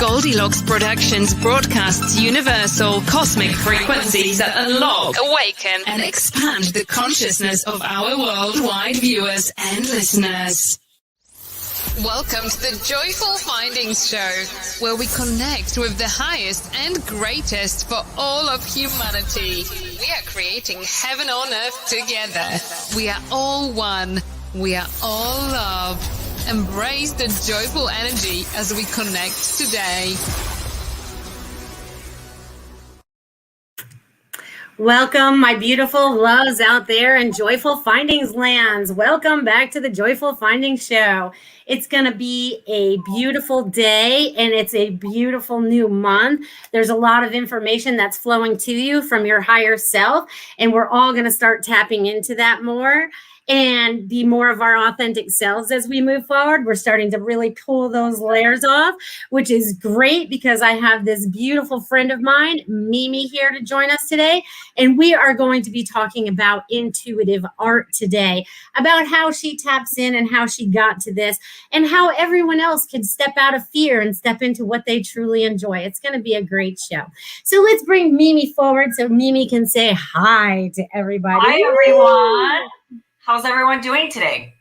Goldylocks Productions broadcasts universal cosmic frequencies that unlock, awaken, and expand the consciousness of our worldwide viewers and listeners. Welcome to the Joyful Findings Show, where we connect with the highest and greatest for all of humanity. We are creating heaven on earth together. We are all one. We are all love. Embrace the joyful energy as we connect today. Welcome, my beautiful loves out there in Joyful Findings lands. Welcome back to the Joyful Findings Show. It's going to be a beautiful day, and it's a beautiful new month. There's a lot of information that's flowing to you from your higher self, and we're all going to start tapping into that more and be more of our authentic selves as we move forward. We're starting to really pull those layers off, which is great because I have this beautiful friend of mine, Mimi, here to join us today. And we are going to be talking about intuitive art today, about how she taps in and how she got to this, and how everyone else can step out of fear and step into what they truly enjoy. It's going to be a great show. So let's bring Mimi forward so Mimi can say hi to everybody. Hi, everyone. How's everyone doing today?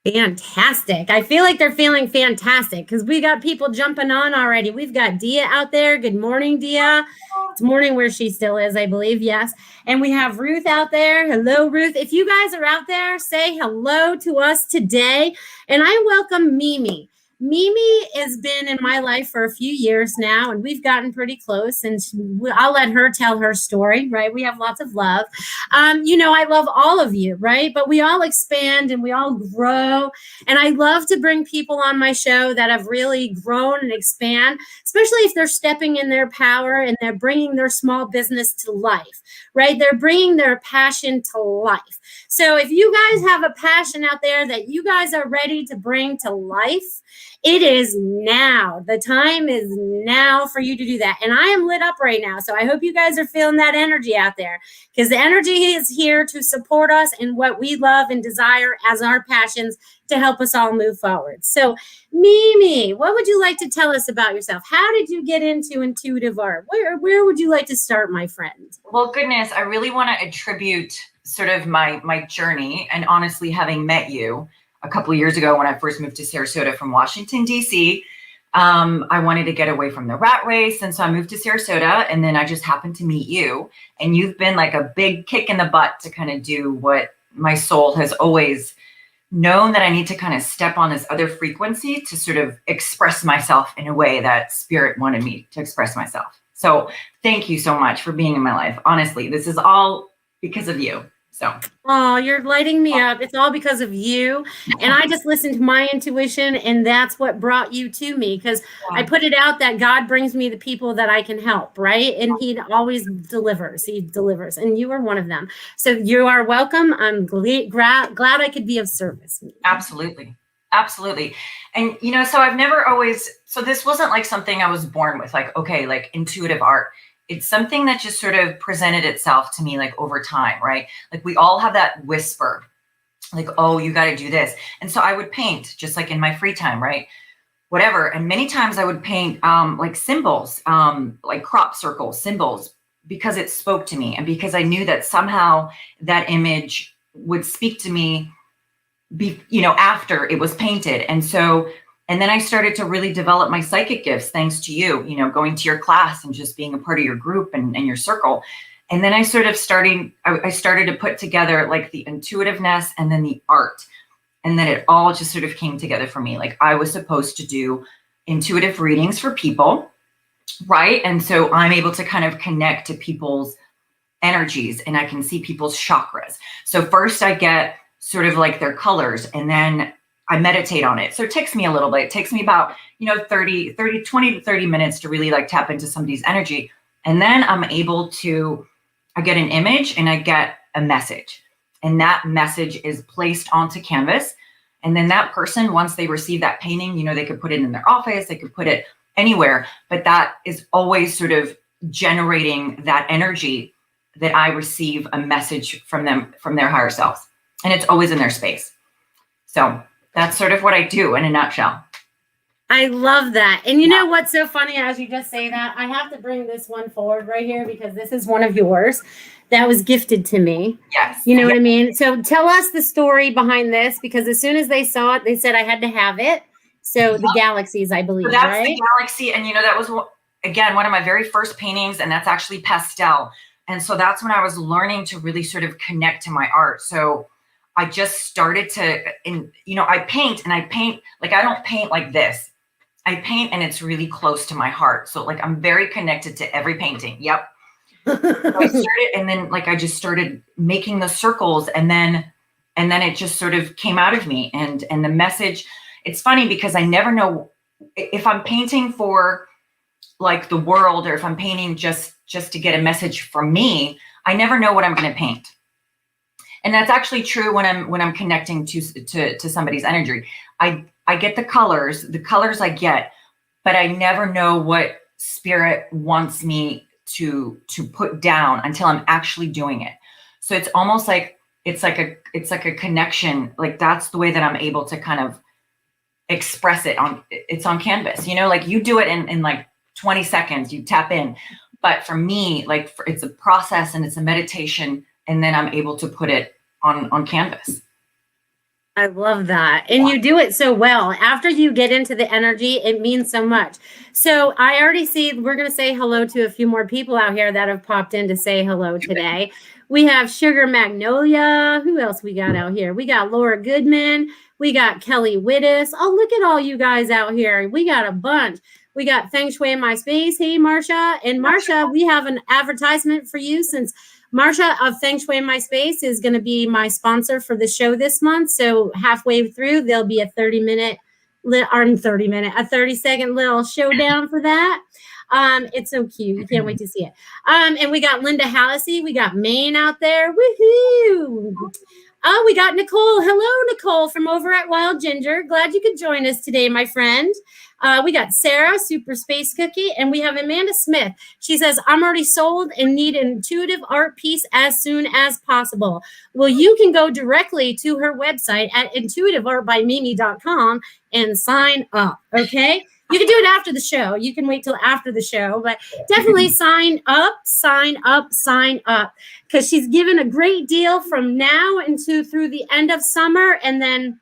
Fantastic. I feel like they're feeling fantastic because we got people jumping on already. We've got Dia out there. Good morning, Dia. It's morning where she still is, I believe. Yes. And we have Ruth out there. Hello, Ruth. If you guys are out there, say hello to us today. And I welcome Mimi. Mimi has been in my life for a few years now, and we've gotten pretty close, and I'll let her tell her story, right? We have lots of love. I love all of you, right? But we all expand and we all grow, and I love to bring people on my show that have really grown and expand, especially if they're stepping in their power and they're bringing their small business to life, right? They're bringing their passion to life. So if you guys have a passion out there that you guys are ready to bring to life, it is now. The time is now for you to do that. And I am lit up right now. So I hope you guys are feeling that energy out there, because the energy is here to support us in what we love and desire as our passions to help us all move forward. So Mimi, what would you like to tell us about yourself? How did you get into intuitive art? Where would you like to start, my friend? Well, goodness, I really want to attribute sort of my journey, and honestly, having met you a couple of years ago when I first moved to Sarasota from Washington, D.C., I wanted to get away from the rat race. And so I moved to Sarasota, and then I just happened to meet you. And you've been like a big kick in the butt to kind of do what my soul has always known that I need to kind of step on this other frequency to sort of express myself in a way that spirit wanted me to express myself. So thank you so much for being in my life. Honestly, this is all because of you. So, oh, you're lighting me up. It's all because of you. And I just listened to my intuition, and that's what brought you to me, because I put it out that God brings me the people that I can help, right? And he always delivers. He delivers. And you are one of them. So you are welcome. I'm glad I could be of service. Absolutely. Absolutely. And, so I've never always, so this wasn't like something I was born with, like, okay, like intuitive art. It's something that just sort of presented itself to me like over time, right? Like we all have that whisper, like, oh, you got to do this. And so I would paint just like in my free time, right? Whatever. And many times I would paint like symbols, like crop circles, symbols, because it spoke to me. And because I knew that somehow that image would speak to me, after it was painted. And then I started to really develop my psychic gifts, thanks to you, going to your class and just being a part of your group and your circle. And then I started to put together like the intuitiveness and then the art. And then it all just sort of came together for me. Like I was supposed to do intuitive readings for people, right? And so I'm able to kind of connect to people's energies, and I can see people's chakras. So first I get sort of like their colors, and then I meditate on it. So it takes me a little bit. It takes me about, 20 to 30 minutes to really like tap into somebody's energy. And then I get an image and I get a message. And that message is placed onto canvas. And then that person, once they receive that painting, they could put it in their office, they could put it anywhere. But that is always sort of generating that energy that I receive a message from them, from their higher selves. And it's always in their space. So that's sort of what I do in a nutshell. I love that. And you know what's so funny as you just say that? I have to bring this one forward right here because this is one of yours that was gifted to me. Yes. You know what I mean? So tell us the story behind this, because as soon as they saw it, they said I had to have it. So the galaxies, I believe, so that's right? the galaxy. And, that was, again, one of my very first paintings, and that's actually pastel. And so that's when I was learning to really sort of connect to my art. So I just started to, I paint, like, I don't paint like this. I paint and it's really close to my heart. So like, I'm very connected to every painting. Yep. So I started, and then like, I just started making the circles, and then it just sort of came out of me. And the message, it's funny because I never know if I'm painting for like the world, or if I'm painting just to get a message from me. I never know what I'm going to paint. And that's actually true when I'm connecting to somebody's energy. I get the colors I get, but I never know what spirit wants me to put down until I'm actually doing it. So it's almost like it's like a connection. Like, that's the way that I'm able to kind of express it it's on canvas. Like, you do it in like 20 seconds, you tap in. But for me, like, it's a process and it's a meditation, and then I'm able to put it on canvas. I love that. And you do it so well. After you get into the energy, it means so much. So I already see we're going to say hello to a few more people out here that have popped in to say hello today. We have Sugar Magnolia. Who else we got out here? We got Laura Goodman. We got Kelly Wittes. Oh, look at all you guys out here. We got a bunch. We got Feng Shui in My Space. Hey, Marsha. And Marsha, we have an advertisement for you, since Marsha of Feng Shui in My Space is going to be my sponsor for the show this month. So halfway through, there'll be a 30-second little showdown for that. It's so cute. You can't wait to see it. And we got Linda Hallisey. We got Maine out there. Woohoo! Oh, we got Nicole. Hello, Nicole, from over at Wild Ginger. Glad you could join us today, my friend. We got Sarah, Super Space Cookie, and we have Amanda Smith. She says, I'm already sold and need an intuitive art piece as soon as possible. Well, you can go directly to her website at intuitiveartbymimi.com and sign up, okay? You can do it after the show. You can wait till after the show, but definitely sign up, because she's given a great deal from now through the end of summer, and then,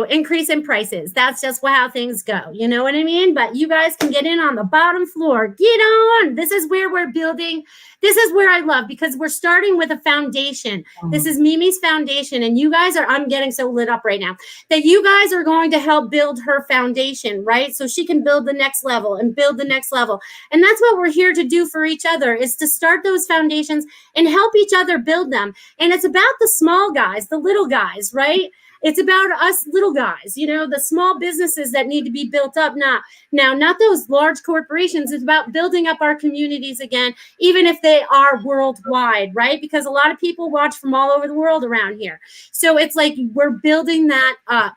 increase in prices. That's just how things go. You know what I mean? But you guys can get in on the bottom floor. Get on. This is where we're building. This is where I love, because we're starting with a foundation. This is Mimi's foundation. And you guys I'm getting so lit up right now, that you guys are going to help build her foundation, right? So she can build the next level and build the next level. And that's what we're here to do for each other, is to start those foundations and help each other build them. And it's about the small guys, the little guys, right? It's about us little guys, the small businesses that need to be built up. Not those large corporations. It's about building up our communities again, even if they are worldwide, right? Because a lot of people watch from all over the world around here. So it's like we're building that up.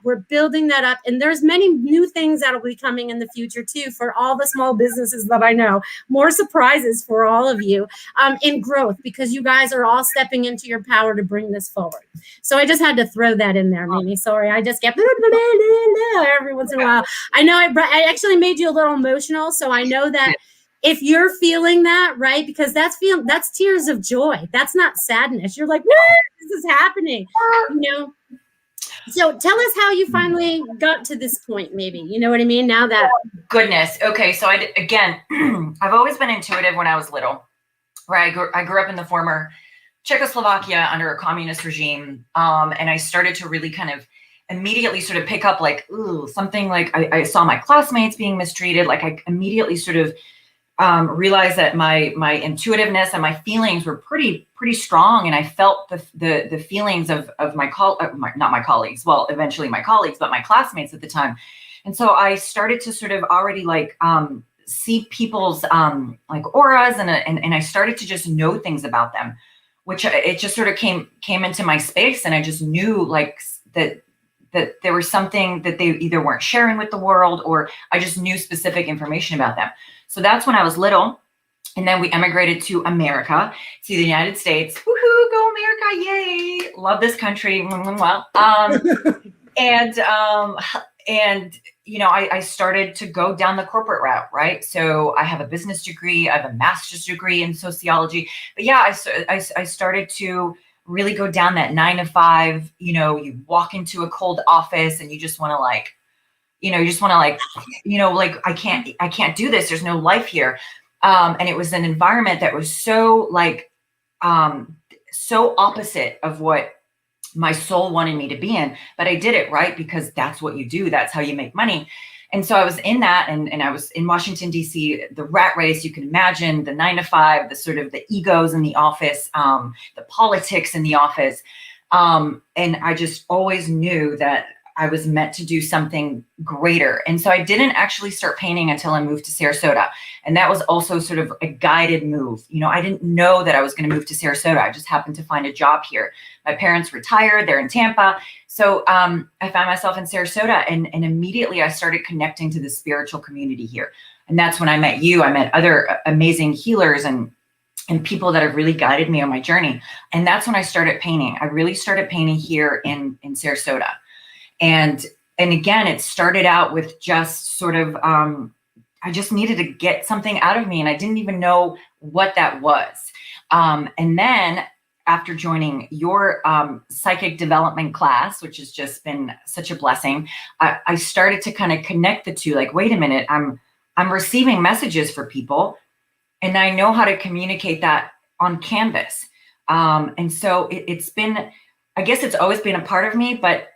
And there's many new things that'll be coming in the future too, for all the small businesses that I know. More surprises for all of you in growth, because you guys are all stepping into your power to bring this forward. So I just had to throw that in there. Mimi, sorry, I just get every once in a while. I know I actually made you a little emotional, so I know that if you're feeling that, right, because that's tears of joy. That's not sadness. You're like, what? This is happening, So tell us how you finally got to this point, maybe. You know what I mean? Now that goodness. Okay, so I've always been intuitive when I was little. Right, I grew up in the former Czechoslovakia under a communist regime. And I started to really kind of immediately sort of pick up like, something like I saw my classmates being mistreated. Like, I immediately sort of realized that my intuitiveness and my feelings were pretty strong. And I felt the feelings of not my colleagues, well, eventually my colleagues, but my classmates at the time. And so I started to sort of already like, see people's like auras, and I started to just know things about them, which it just sort of came into my space. And I just knew like that there was something that they either weren't sharing with the world, or I just knew specific information about them. So that's when I was little. And then we emigrated to America, to the United States. Woohoo, go America, yay. Love this country. Well, And, you know, I started to go down the corporate route, right? So I have a business degree, I have a master's degree in sociology. But yeah, I started to really go down that 9 to 5, you know, you walk into a cold office and you just want to like, you know, like, I can't do this. There's no life here. And it was an environment that was so like, so opposite of what my soul wanted me to be in, but I did it, right? Because that's what you do. That's how you make money. And so I was in that, and I was in Washington, DC, the rat race, you can imagine, the 9 to 5, the sort of the egos in the office, the politics in the office. And I just always knew that I was meant to do something greater. And so I didn't actually start painting until I moved to Sarasota. And that was also sort of a guided move. You know, I didn't know that I was going to move to Sarasota. I just happened to find a job here. My parents retired, they're in Tampa. So I found myself in Sarasota, and immediately I started connecting to the spiritual community here. And that's when I met you. I met other amazing healers and people that have really guided me on my journey. And that's when I started painting. I really started painting here in Sarasota. And again, it started out with just sort of, I just needed to get something out of me, and I didn't even know what that was. And then after joining your psychic development class, which has just been such a blessing, I started to kind of connect the two. Like, wait a minute, I'm receiving messages for people, and I know how to communicate that on canvas. And so it's been, I guess it's always been a part of me, but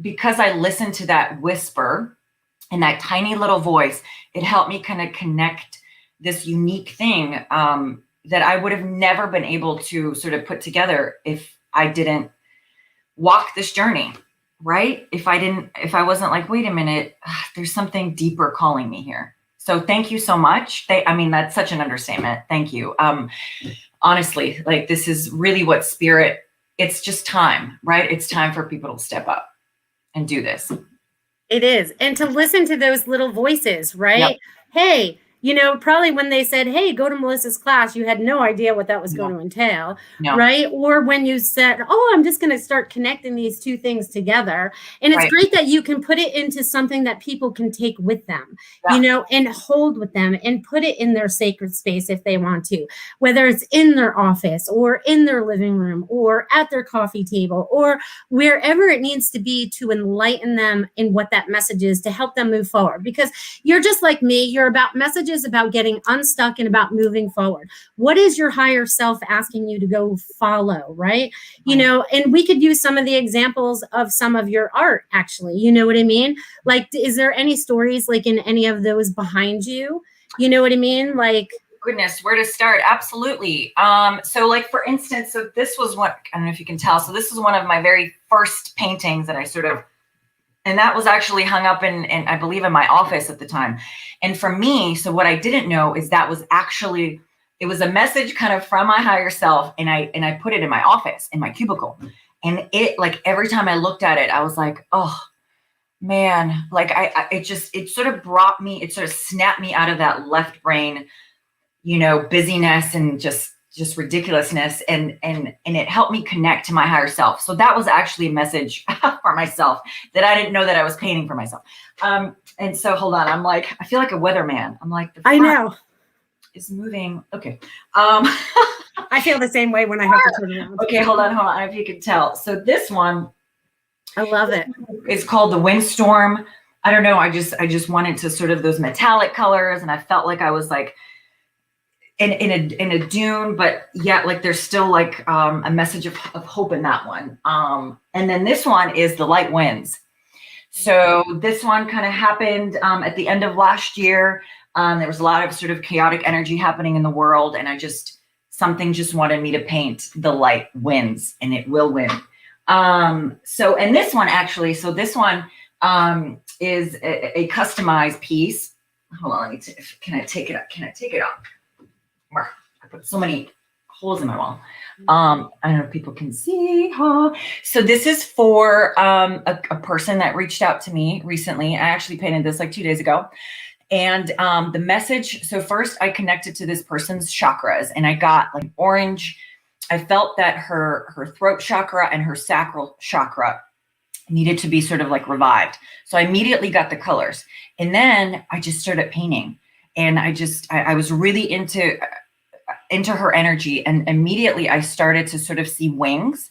because I listened to that whisper and that tiny little voice, it helped me kind of connect this unique thing that I would have never been able to sort of put together if I didn't walk this journey, right? If I wasn't like, wait a minute, there's something deeper calling me here. So thank you so much. I mean, that's such an understatement. Thank you. Honestly, like, this is really what spirit, it's just time, right? It's time for people to step up and do this. It is. And to listen to those little voices, right? Yep. Hey, you know, probably when they said, hey, go to Melissa's class, you had no idea what that was going to entail, right? Or when you said, oh, I'm just going to start connecting these two things together. And it's great that you can put it into something that people can take with them, you know, and hold with them and put it in their sacred space if they want to, whether it's in their office or in their living room or at their coffee table or wherever it needs to be to enlighten them in what that message is to help them move forward. Because you're just like me, you're about messages, about getting unstuck and about moving forward. What is your higher self asking you to go follow, right? You know, and we could use some of the examples of some of your art, actually. You know what I mean? Like, is there any stories like in any of those behind you? You know what I mean? Like, goodness, where to start? Absolutely. So like, for instance, so this was what, I don't know if you can tell. So this is one of my very first paintings that I sort of, and that was actually hung up in I believe in my office at the time. And for me, so what I didn't know is that was actually, it was a message kind of from my higher self. And I put it in my office, in my cubicle. And it, like, every time I looked at it, I was like, oh man, like it sort of brought me, it sort of snapped me out of that left brain, you know, busyness and just ridiculousness. And it helped me connect to my higher self. So that was actually a message for myself that I didn't know that I was painting for myself. And so hold on, I'm like, I feel like a weatherman. I'm like, I know. Is moving. Okay. I feel the same way when I have to turn around. Okay, hold on. If you can tell. So this one, I love it. It's called the Windstorm. I don't know. I just wanted to sort of those metallic colors, and I felt like I was like in a dune, but yet like there's still like a message of hope in that one. And then this one is the light winds. So this one kind of happened at the end of last year. There was a lot of sort of chaotic energy happening in the world, and something just wanted me to paint the light winds, and it will win. So, and this one actually, so this one is a customized piece. Hold on, can I take it up? Can I take it off? I put so many holes in my wall. I don't know if people can see. So this is for a person that reached out to me recently. I actually painted this like 2 days ago. And the message, so first I connected to this person's chakras, and I got like orange. I felt that her throat chakra and her sacral chakra needed to be sort of like revived. So I immediately got the colors, and then I just started painting, and I was really into her energy, and immediately I started to sort of see wings.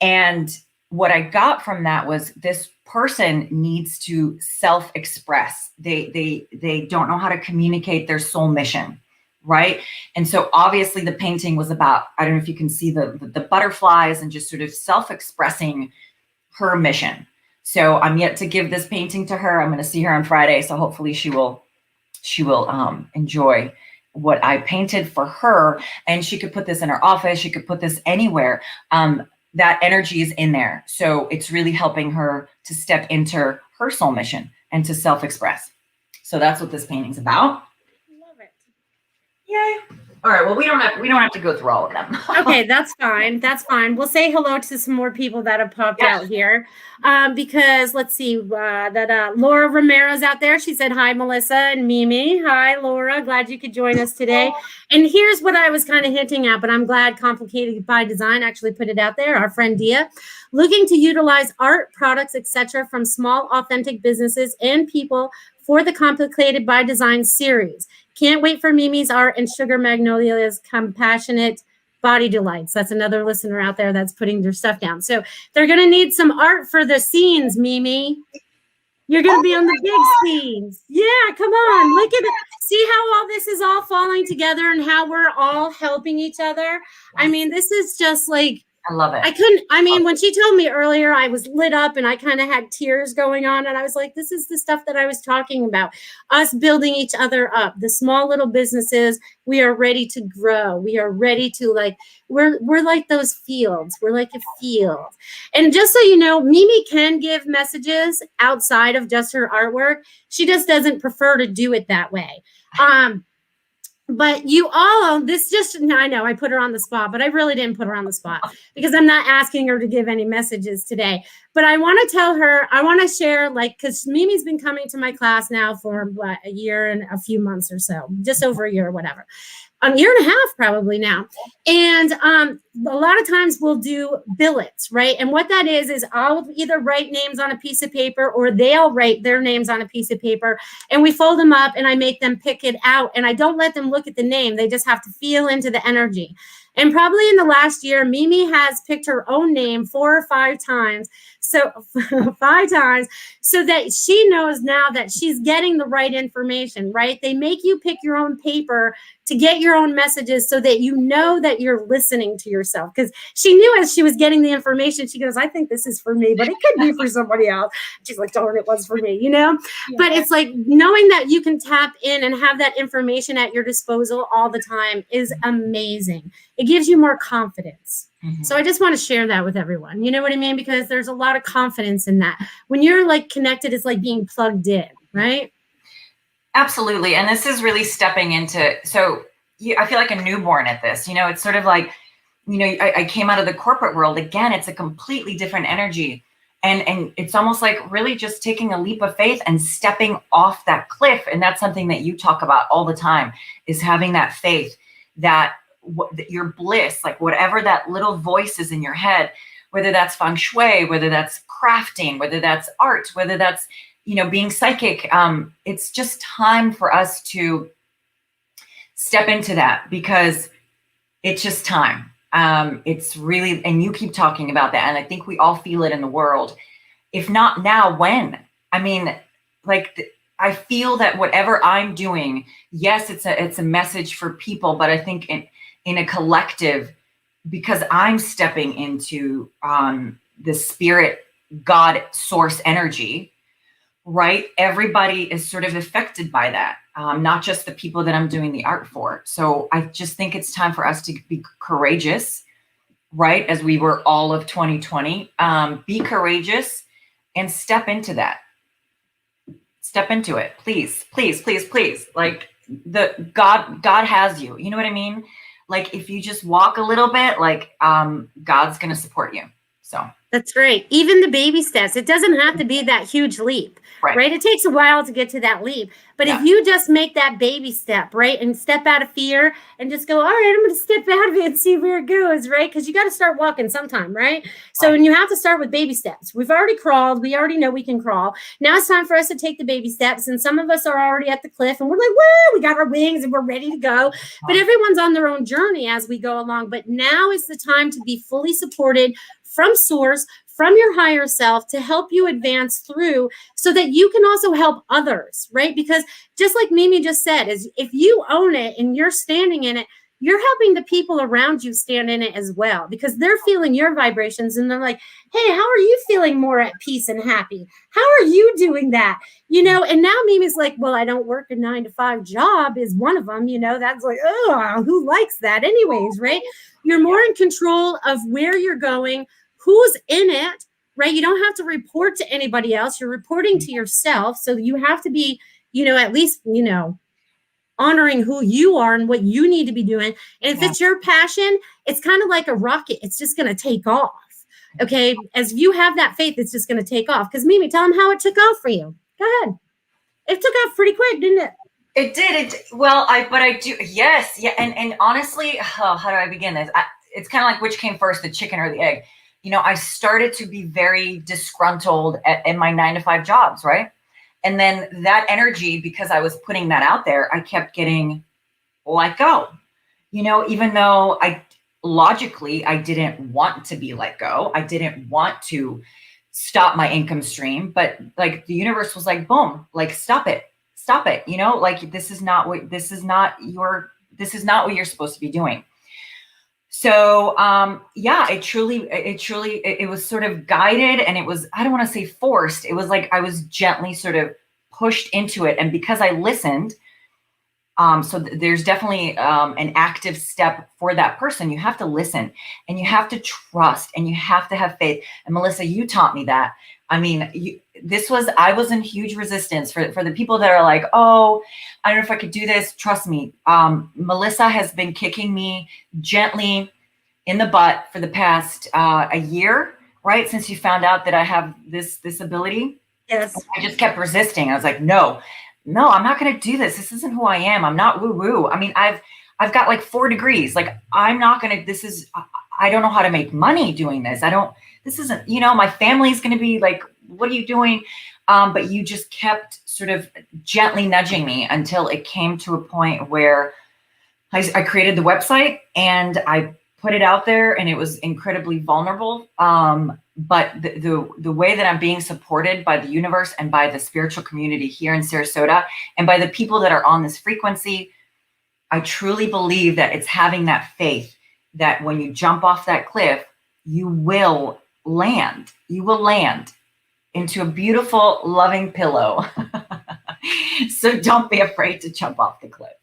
And what I got from that was this person needs to self-express. They don't know how to communicate their soul mission, right? And so obviously the painting was about, I don't know if you can see the butterflies and just sort of self-expressing her mission. So I'm yet to give this painting to her. I'm going to see her on Friday. So hopefully she will enjoy what I painted for her, and she could put this in her office. She could put this anywhere. That energy is in there. So it's really helping her to step into her soul mission and to self-express. So that's what this painting's about. Love it. Yay. All right. Well, we don't have to go through all of them. Okay, that's fine. That's fine. We'll say hello to some more people that have popped out here. Because let's see, Laura Romero's out there. She said, hi, Melissa and Mimi. Hi, Laura. Glad you could join us today. And here's what I was kind of hinting at, but I'm glad Complicated by Design actually put it out there. Our friend Dia, looking to utilize art, products, etc., from small, authentic businesses and people for the Complicated by Design series. Can't wait for Mimi's art and Sugar Magnolia's compassionate body delights. That's another listener out there that's putting their stuff down. So they're going to need some art for the scenes, Mimi. You're going to be on the big scenes. Yeah, come on. Look at it. See how all this is all falling together and how we're all helping each other? I mean, this is just like, I love it. When she told me earlier, I was lit up and I kind of had tears going on. And I was like, this is the stuff that I was talking about. Us building each other up. The small little businesses, we are ready to grow. We are ready to we're like those fields. We're like a field. And just so you know, Mimi can give messages outside of just her artwork. She just doesn't prefer to do it that way. But you all, I know I put her on the spot, but I really didn't put her on the spot because I'm not asking her to give any messages today. But I want to tell her, I want to share, because Mimi's been coming to my class now for a year and a few months or so, just over a year or whatever. A year and a half probably now. And a lot of times we'll do billets, right? And what that is I'll either write names on a piece of paper or they'll write their names on a piece of paper, and we fold them up and I make them pick it out. And I don't let them look at the name. They just have to feel into the energy. And probably in the last year, Mimi has picked her own name 4 or 5 times. So 5 times, so that she knows now that she's getting the right information, right? They make you pick your own paper to get your own messages so that you know that you're listening to yourself. Because she knew as she was getting the information, she goes, I think this is for me, but it could be for somebody else. She's like, darn, it was for me, Yeah. But it's like knowing that you can tap in and have that information at your disposal all the time is amazing. It gives you more confidence. Mm-hmm. So I just want to share that with everyone. You know what I mean? Because there's a lot of confidence in that. When you're connected, it's like being plugged in, right? Absolutely. And this is really stepping into, I feel like a newborn at this, it's sort of like, I came out of the corporate world. Again, it's a completely different energy. And it's almost like really just taking a leap of faith and stepping off that cliff. And that's something that you talk about all the time, is having that faith that your bliss, whatever that little voice is in your head, whether that's feng shui, whether that's crafting, whether that's art, whether that's, being psychic. It's just time for us to step into that, because it's just time. It's really, and you keep talking about that. And I think we all feel it in the world. If not now, when? I mean, I feel that whatever I'm doing, yes, it's a message for people, but I think in a collective, because I'm stepping into the spirit, God, source energy, right? Everybody is sort of affected by that, not just the people that I'm doing the art for. So I just think it's time for us to be courageous, right? As we were all of 2020, be courageous and step into that. Step into it, please, please, please, please. God has you. You know what I mean? If you just walk a little bit, God's going to support you. So that's right. Even the baby steps, it doesn't have to be that huge leap, right? It takes a while to get to that leap. But if you just make that baby step, right, and step out of fear and just go, all right, I'm going to step out of it and see where it goes, right? Because you got to start walking sometime, right? So and you have to start with baby steps. We've already crawled. We already know we can crawl. Now it's time for us to take the baby steps. And some of us are already at the cliff and we're like, woo, we got our wings and we're ready to go. But everyone's on their own journey as we go along. But now is the time to be fully supported from source, from your higher self, to help you advance through so that you can also help others, right? Because just like Mimi just said, is if you own it and you're standing in it, you're helping the people around you stand in it as well, because they're feeling your vibrations and they're like, hey, how are you feeling more at peace and happy? How are you doing that? You know, and now Mimi's like, well, I don't work a 9-to-5 job is one of them, you know, that's like, oh, who likes that anyways, right? You're more in control of where you're going, who's in it, right? You don't have to report to anybody else. You're reporting to yourself. So you have to be, you know, at least, you know, honoring who you are and what you need to be doing. And if it's your passion, it's kind of like a rocket. It's just going to take off. Okay. As you have that faith, it's just going to take off. Because Mimi, tell them how it took off for you. Go ahead. It took off pretty quick, didn't it? It did. Well, I do. Yes. Yeah. And honestly, how do I begin this? It's kind of like which came first, the chicken or the egg. You know, I started to be very disgruntled in my 9-to-5 jobs, right? And then that energy, because I was putting that out there, I kept getting let go. You know, even though I didn't want to be let go. I didn't want to stop my income stream, but like the universe was like, boom, like stop it. You know, like this is not what you're supposed to be doing. So, yeah, it was sort of guided, and it was, I don't want to say forced. It was like, I was gently sort of pushed into it. And because I listened, so there's definitely, an active step for that person. You have to listen and you have to trust and you have to have faith. And Melissa, you taught me that. I mean, I was in huge resistance for the people that are like, oh, I don't know if I could do this. Trust me. Melissa has been kicking me gently in the butt for the past a year, right? Since you found out that I have this ability. Yes. I just kept resisting. I was like, no, I'm not going to do this. This isn't who I am. I'm not woo woo. I mean, I've got like 4 degrees. Like, I'm not going to, I don't know how to make money doing this. This isn't, you know, my family's going to be like, what are you doing? But you just kept sort of gently nudging me until it came to a point where I created the website and I put it out there, and it was incredibly vulnerable. But the way that I'm being supported by the universe and by the spiritual community here in Sarasota and by the people that are on this frequency, I truly believe that it's having that faith that when you jump off that cliff, you will land into a beautiful, loving pillow. So don't be afraid to jump off the cliff.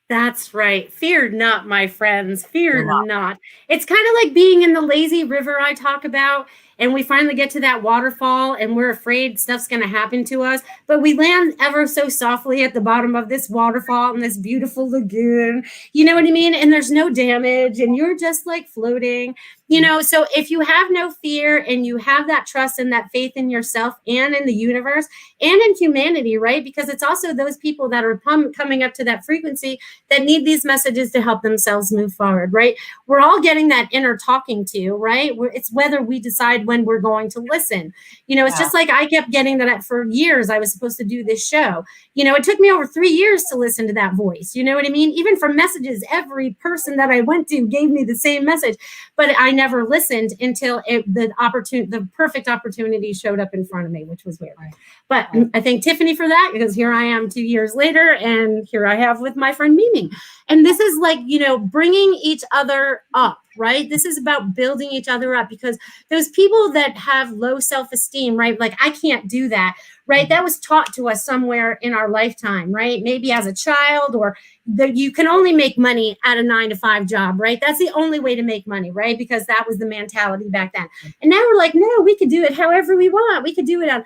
That's right. Fear not, my friends. Fear not. It's kind of like being in the lazy river I talk about, and we finally get to that waterfall and we're afraid stuff's going to happen to us, but we land ever so softly at the bottom of this waterfall in this beautiful lagoon. You know what I mean? And there's no damage and you're just like floating. You know, so if you have no fear and you have that trust and that faith in yourself and in the universe and in humanity, right? Because it's also those people that are coming up to that frequency that need these messages to help themselves move forward, right? We're all getting that inner talking to, right? It's whether we decide when we're going to listen. You know, it's just like I kept getting that for years. I was supposed to do this show. You know, it took me over 3 years to listen to that voice. You know what I mean? Even for messages, every person that I went to gave me the same message, but I never listened until the perfect opportunity showed up in front of me, which was weird. Right. But I thank Tiffany for that, because here I am 2 years later, and here I have with my friend Mimi. And this is like, you know, bringing each other up, right? This is about building each other up, because those people that have low self-esteem, right? Like, I can't do that, right? That was taught to us somewhere in our lifetime, right? Maybe as a child, or that you can only make money at a 9-to-5 job, right? That's the only way to make money, right? Because that was the mentality back then. And now we're like, no, we could do it however we want. We could do it on,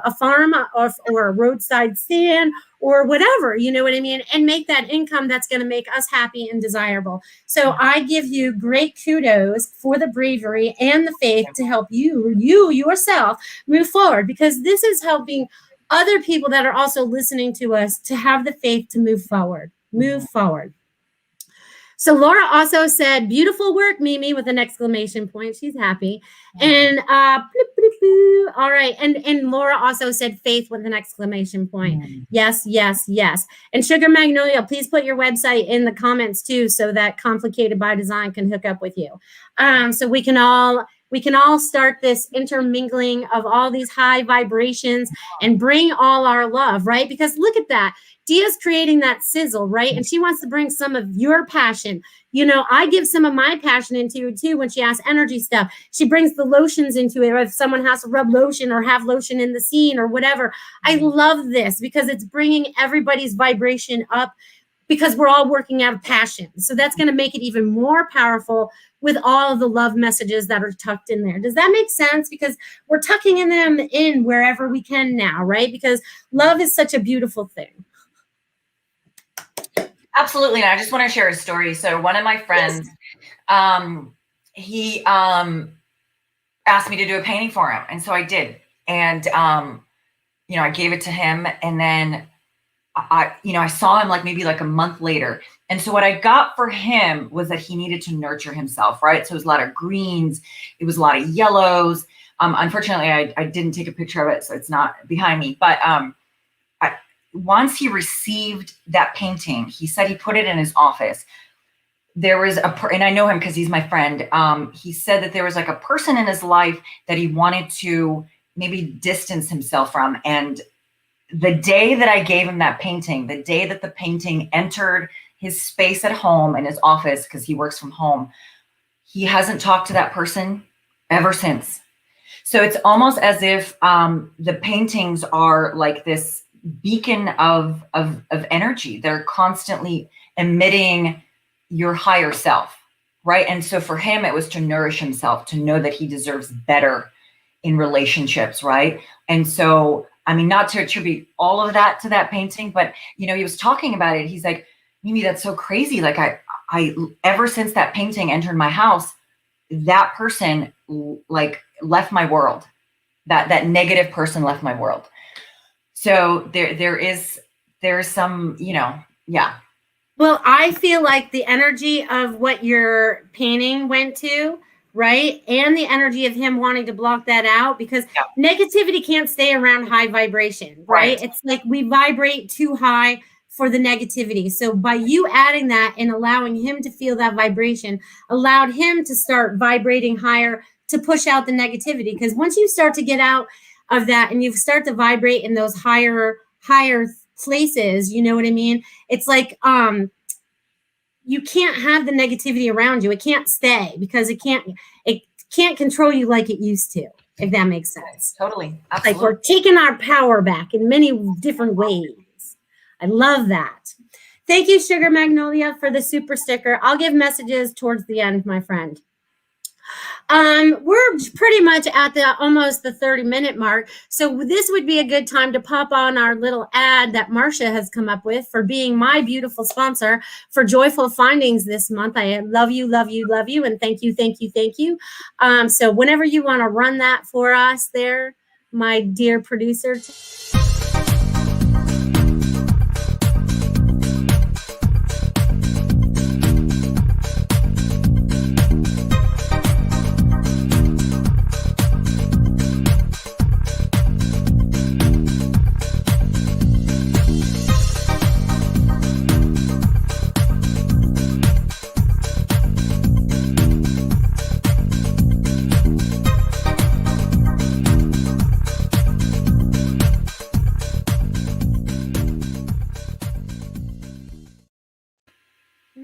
a farm or a roadside stand or whatever, you know what I mean? And make that income that's going to make us happy and desirable. So I give you great kudos for the bravery and the faith to help you yourself move forward, because this is helping other people that are also listening to us to have the faith to move forward. So Laura also said, beautiful work, Mimi, with an exclamation point. She's happy. And all right. And Laura also said faith with an exclamation point. Yes, yes, yes. And Sugar Magnolia, please put your website in the comments too, so that Complicated by Design can hook up with you. So we can all start this intermingling of all these high vibrations and bring all our love, right? Because look at that. Dia's creating that sizzle, right? And she wants to bring some of your passion. I give some of my passion into it too when she asks energy stuff. She brings the lotions into it, or if someone has to rub lotion or have lotion in the scene or whatever. I love this because it's bringing everybody's vibration up, because we're all working out of passion. So that's going to make it even more powerful with all of the love messages that are tucked in there. Does that make sense? Because we're tucking them in wherever we can now, right? Because love is such a beautiful thing. Absolutely. And I just want to share a story. So one of my friends, he asked me to do a painting for him. And so I did. And, I gave it to him. And then I saw him maybe a month later. And so what I got for him was that he needed to nurture himself, right? So it was a lot of greens. It was a lot of yellows. Unfortunately, I didn't take a picture of it, so it's not behind me. But once he received that painting, he said he put it in his office. There was and I know him because he's my friend. He said that there was a person in his life that he wanted to maybe distance himself from. And the day that I gave him that painting, the day that the painting entered his space at home in his office, because he works from home, he hasn't talked to that person ever since. So it's almost as if the paintings are like this beacon of energy. They're constantly emitting your higher self, right? And so for him, it was to nourish himself, to know that he deserves better in relationships, right? And so, not to attribute all of that to that painting, but, he was talking about it. He's like, Mimi, that's so crazy. I ever since that painting entered my house, that person left my world. That negative person left my world. So there's some, yeah. Well, I feel like the energy of what your painting went to, right? And the energy of him wanting to block that out, because negativity can't stay around high vibration, right? It's like we vibrate too high for the negativity. So by you adding that and allowing him to feel that vibration, allowed him to start vibrating higher to push out the negativity. Because once you start to get out of that and you start to vibrate in those higher places, you know what I mean? It's like you can't have the negativity around you. It can't stay because it can't control you like it used to, if that makes sense. Totally. Absolutely. Like we're taking our power back in many different ways. I love that. Thank you, Sugar Magnolia, for the super sticker. I'll give messages towards the end, my friend. We're pretty much at almost the 30-minute mark. So this would be a good time to pop on our little ad that Marcia has come up with for being my beautiful sponsor for Joyful Findings this month. I love you, love you, love you. And thank you, thank you, thank you. So whenever you want to run that for us there, my dear producer.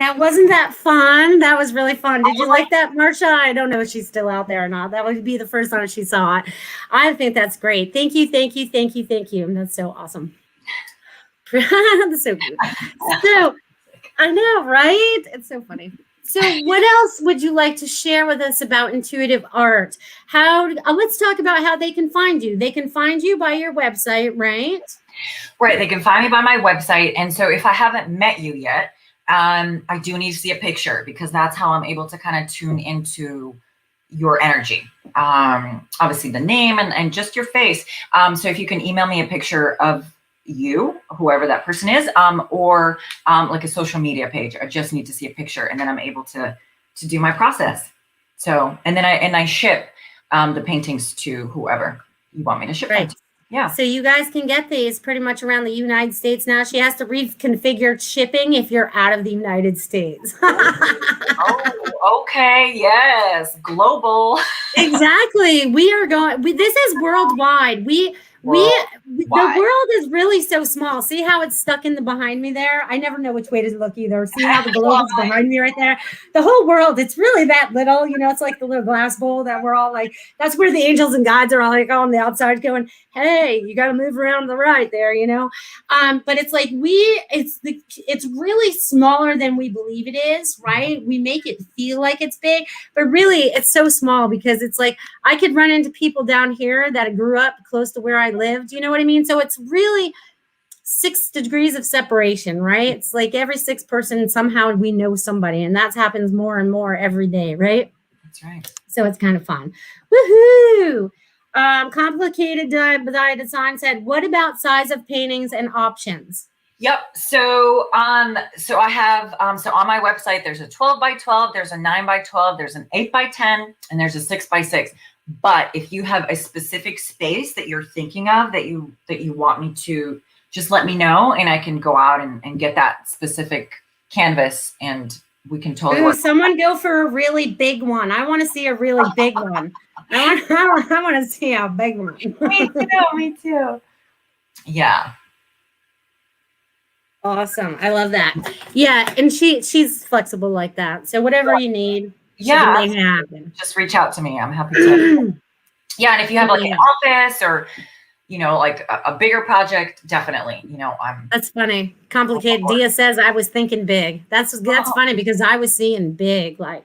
Now, wasn't that fun? That was really fun. Did you like that, Marsha? I don't know if she's still out there or not. That would be the first time she saw it. I think that's great. Thank you, thank you, thank you, thank you. That's so awesome. That's so good. So, I know, right? It's so funny. So what else would you like to share with us about intuitive art? Let's talk about how they can find you. They can find you by your website, right? Right. They can find me by my website. And so if I haven't met you yet, I do need to see a picture, because that's how I'm able to kind of tune into your energy. Obviously the name and just your face. So if you can email me a picture of you, whoever that person is, or like a social media page. I just need to see a picture, and then I'm able to do my process. So, and then I ship the paintings to whoever you want me to ship them to. Yeah. So you guys can get these pretty much around the United States now. She has to reconfigure shipping if you're out of the United States. Oh, okay. Yes. Global. Exactly. We are going, this is worldwide. The world is really so small. See how it's stuck in the behind me there? I never know which way to look either. See how the globe is behind me right there? The whole world, it's really that little, it's like the little glass bowl that we're all like, that's where the angels and gods are all like on the outside going, hey, you got to move around to the right there, But it's like it's really smaller than we believe it is, right? We make it feel like it's big, but really it's so small, because it's like I could run into people down here that grew up close to where I lived, you know what I mean? So it's really 6 degrees of separation, right? It's like every 6th person, somehow we know somebody, and that happens more and more every day, right? That's right. So it's kind of fun. Woohoo! Complicated die design said, what about size of paintings and options? Yep. So I have so on my website there's a 12 by 12, there's a 9 by 12, there's an 8 by 10, and there's a 6 by 6. But if you have a specific space that you're thinking of that you want me to, just let me know, and I can go out and get that specific canvas, and we can totally work. Someone go for a really big one. I want to see a really big one. I want to see a big one. Me too. Yeah. Awesome. I love that. Yeah, and she's flexible like that. So whatever you need, she can make it happen. Just reach out to me. I'm happy to. Yeah, and if you have like an office or like a bigger project, definitely. That's funny. Complicated. Dia says I was thinking big. That's funny, because I was seeing big, like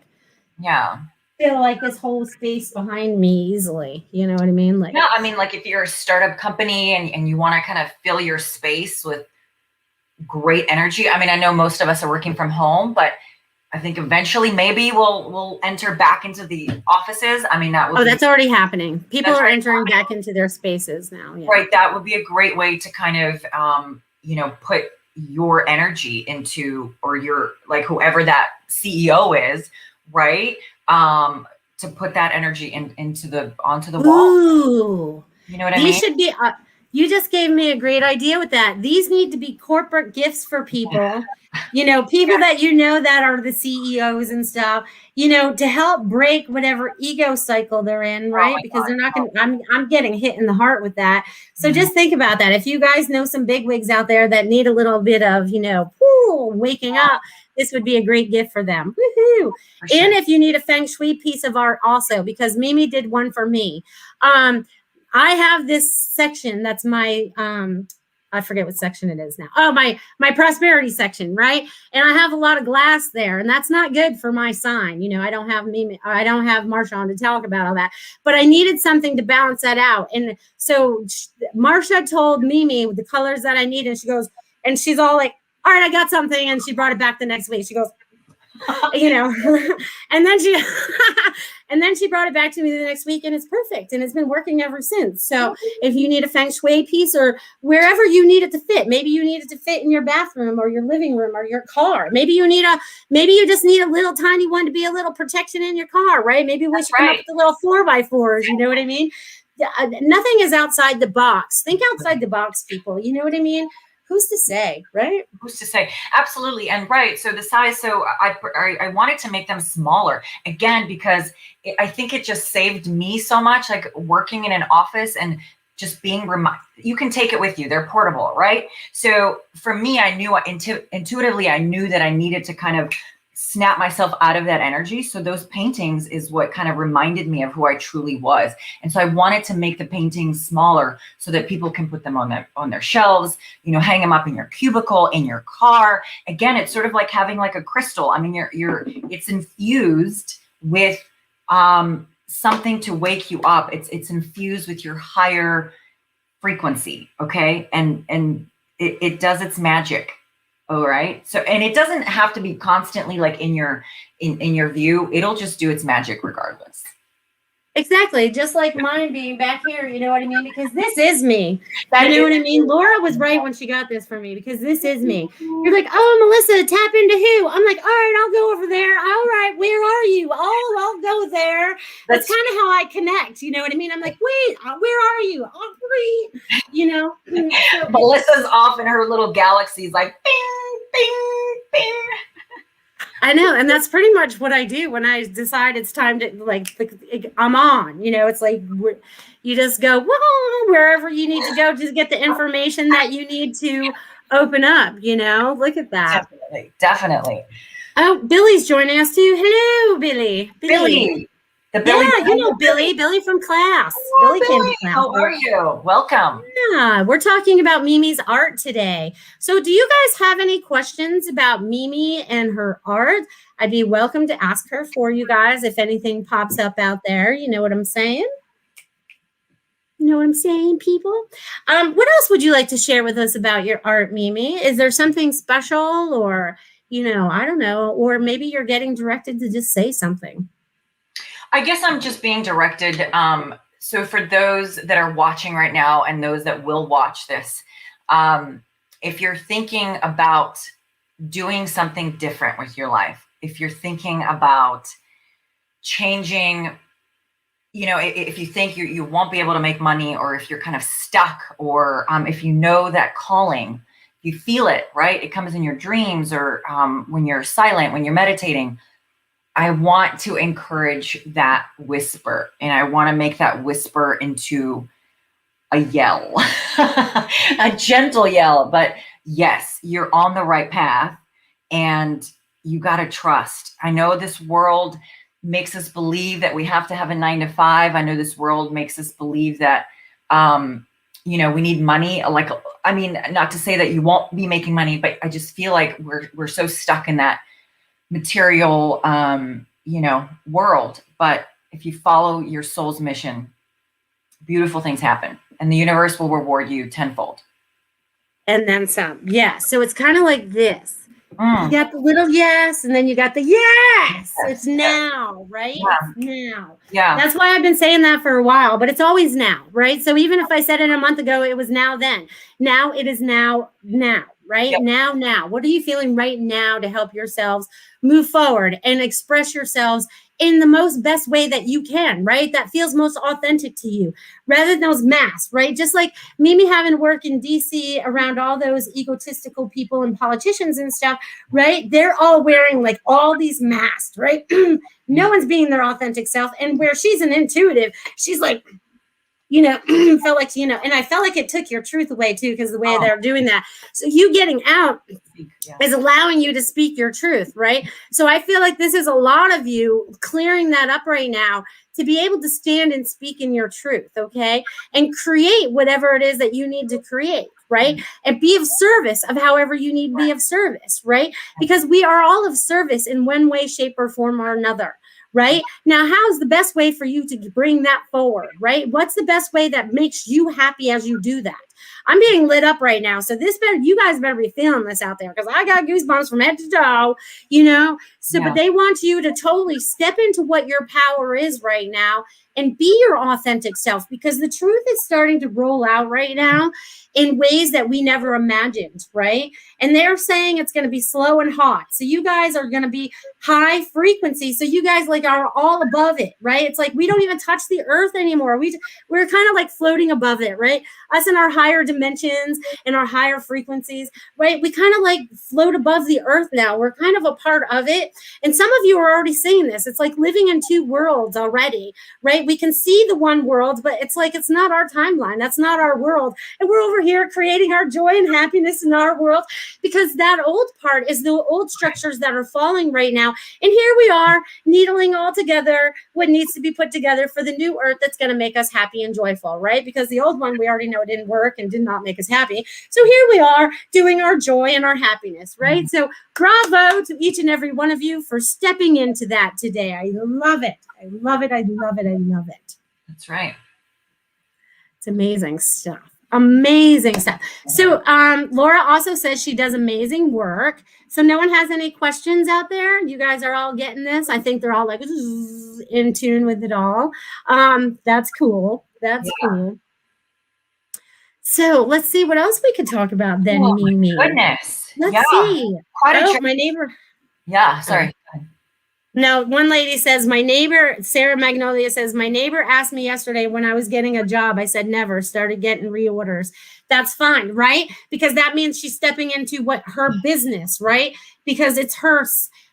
feel like this whole space behind me easily. You know what I mean? Like like if you're a startup company and you want to kind of fill your space with great energy. I mean, I know most of us are working from home, but I think eventually maybe we'll enter back into the offices. I mean, that's already happening. People are entering back into their spaces now. Yeah. Right. That would be a great way to kind of, put your energy into, or your, like, whoever that CEO is, right. To put that energy onto the wall. Ooh. You know what I mean? These should be, you just gave me a great idea with that. These need to be corporate gifts for people, people that that are the CEOs and stuff, to help break whatever ego cycle they're in, right? Because they're not going to, I'm getting hit in the heart with that. So just think about that. If you guys know some bigwigs out there that need a little bit of, waking up, this would be a great gift for them. Woohoo! Sure. And if you need a feng shui piece of art also, because Mimi did one for me. I have this section that's my I forget what section it is now. Oh, my prosperity section, right? And I have a lot of glass there, and that's not good for my sign. I don't have Marsha on to talk about all that, but I needed something to balance that out. And so Marsha told Mimi the colors that I need, and she goes, and she's all like, all right, I got something. And she brought it back the next week. She goes, and then she brought it back to me the next week, and it's perfect, and it's been working ever since. So if you need a feng shui piece, or wherever you need it to fit, maybe you need it to fit in your bathroom or your living room or your car. Maybe you just need a little tiny one to be a little protection in your car, right? Maybe we should come up with the little 4x4s. You know what I mean? Nothing is outside the box. Think outside the box, people. You know what I mean? Who's to say, right? Who's to say? Absolutely. And right. So the size, so I wanted to make them smaller, again, because I think it just saved me so much, like working in an office and just being you can take it with you. They're portable, right? So for me, I knew intuitively, I knew that I needed to kind of snap myself out of that energy. So those paintings is what kind of reminded me of who I truly was. And so I wanted to make the paintings smaller so that people can put them on their shelves, you know, hang them up in your cubicle, in your car. Again, it's sort of like having like a crystal. I mean, it's infused with something to wake you up. It's infused with your higher frequency. Okay. And it does its magic. All right. So, and it doesn't have to be constantly like in your view. It'll just do its magic regardless. Exactly. Just like mine being back here, you know what I mean? Because this is me. You know what I mean? Laura was right when she got this for me, because this is me. You're like, oh, Melissa, tap into who? I'm like, all right, I'll go over there. All right, where are you? Oh, I'll go there. That's kind of how I connect. You know what I mean? I'm like, wait, where are you? Oh, wait. You know? So, Melissa's off in her little galaxies like, bing, bing, bing. I know. And that's pretty much what I do when I decide it's time to like, I'm on, you know, it's like, you just go, whoa, wherever you need to go, just get the information that you need to open up, you know, look at that. Definitely. Oh, Billy's joining us too. Hello, Billy. Billy. Yeah, you know Billy from class. Billy came to class. How are you? Welcome. Yeah, we're talking about Mimi's art today. So do you guys have any questions about Mimi and her art? I'd be welcome to ask her for you guys if anything pops up out there. You know what I'm saying? You know what I'm saying, people? What else would you like to share with us about your art, Mimi? Is there something special, or, you know, I don't know, or maybe you're getting directed to just say something? I guess I'm just being directed. So for those that are watching right now and those that will watch this, if you're thinking about doing something different with your life, if you're thinking about changing, you know, if you think you won't be able to make money, or if you're kind of stuck, or if you know that calling, you feel it, right? It comes in your dreams, or when you're silent, when you're meditating. I want to encourage that whisper, and I want to make that whisper into a yell, a gentle yell. But yes, you're on the right path, and you got to trust. I know this world makes us believe that we have to have a 9-to-5. I know this world makes us believe that, you know, we need money. Like, I mean, not to say that you won't be making money, but I just feel like we're so stuck in that material, you know, world. But if you follow your soul's mission, beautiful things happen, and the universe will reward you tenfold. And then some. Yeah. So it's kind of like this. You got the little yes, and then you got the yes. It's now, right? Yeah. It's now. Yeah. That's why I've been saying that for a while, but it's always now, right? So even if I said it a month ago, it was now then. Now it is now, right? Yep. Now. What are you feeling right now to help yourselves move forward and express yourselves in the best way that you can, right? That feels most authentic to you, rather than those masks, right? Just like Mimi having to work in DC around all those egotistical people and politicians and stuff, right? They're all wearing like all these masks, right? No one's being their authentic self. And where she's an intuitive, she's like, you know, felt like, you know, and I felt like it took your truth away too, because the way they're doing that. So you getting out is allowing you to speak your truth, right? So I feel like this is a lot of you clearing that up right now to be able to stand and speak in your truth, okay? And create whatever it is that you need to create, right? And be of service of however you need to be of service, right? Because we are all of service in one way, shape, or form or another. Right? Now, how's the best way for you to bring that forward, right? What's the best way that makes you happy as you do that? I'm being lit up right now. So you guys better be feeling this out there, because I got goosebumps from head to toe, you know? So, But they want you to totally step into what your power is right now and be your authentic self, because the truth is starting to roll out right now in ways that we never imagined, right? And they're saying it's going to be slow and hot. So you guys are going to be high frequency. So you guys like are all above it, right? It's like we don't even touch the earth anymore. We're kind of like floating above it, right? Us in our high higher dimensions and our higher frequencies, right? We kind of like float above the earth now. We're kind of a part of it. And some of you are already seeing this. It's like living in two worlds already, right? We can see the one world, but it's like, it's not our timeline. That's not our world. And we're over here creating our joy and happiness in our world, because that old part is the old structures that are falling right now. And here we are needling all together what needs to be put together for the new earth that's going to make us happy and joyful, right? Because the old one, we already know didn't work and did not make us happy. So here we are doing our joy and our happiness, right? So bravo to each and every one of you for stepping into that today. I love it. I love it. I love it. I love it. That's right. It's amazing stuff. Amazing stuff. So Laura also says she does amazing work. So no one has any questions out there? You guys are all getting this? I think they're all like in tune with it all. That's cool. That's cool. So let's see what else we could talk about then, Mimi. Goodness. Let's see. My neighbor. Yeah, sorry. No, one lady says, my neighbor, Sarah Magnolia says, my neighbor asked me yesterday when I was getting a job. I said, never. Started getting reorders. That's fine, right? Because that means she's stepping into what her business, right? Because it's her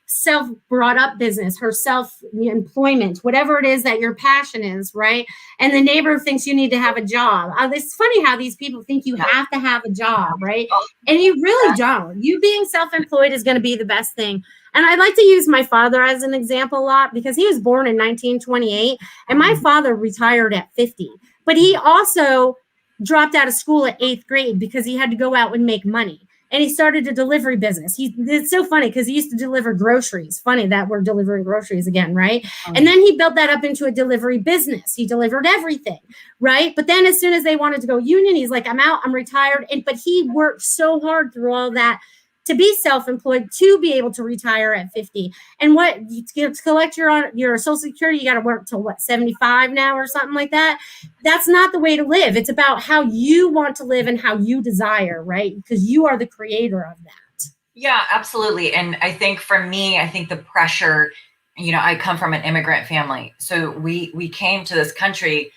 self-brought up business, her self-employment, whatever it is that your passion is, right? And the neighbor thinks you need to have a job. It's funny how these people think you have to have a job, right? And you really don't. You being self-employed is going to be the best thing. And I'd like to use my father as an example a lot, because he was born in 1928 and my father retired at 50, but he also dropped out of school at 8th grade because he had to go out and make money. And he started a delivery business. It's so funny because he used to deliver groceries. Funny that we're delivering groceries again, right? And then he built that up into a delivery business. He delivered everything, right? But then as soon as they wanted to go union, he's like, I'm out, I'm retired. But he worked so hard through all that to be self-employed, to be able to retire at 50. And to collect your Social Security, you got to work till 75 now or something like that. That's not the way to live. It's about how you want to live and how you desire, right? Because you are the creator of that. Yeah, absolutely. And I think for me, the pressure, I come from an immigrant family. So we came to this country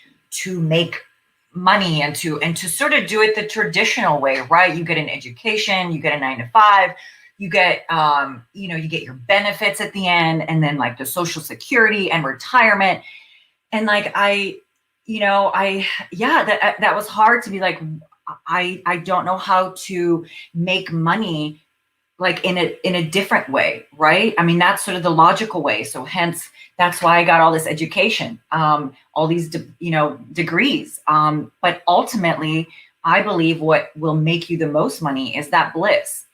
to make money and to sort of do it the traditional way, right? You get an education, you get a 9-to-5, you get, you get your benefits at the end, and then like the Social Security and retirement. And like, that was hard to be like, I don't know how to make money like in a different way, right? I mean, that's sort of the logical way. So hence, that's why I got all this education, all these, degrees. But ultimately, I believe what will make you the most money is that bliss.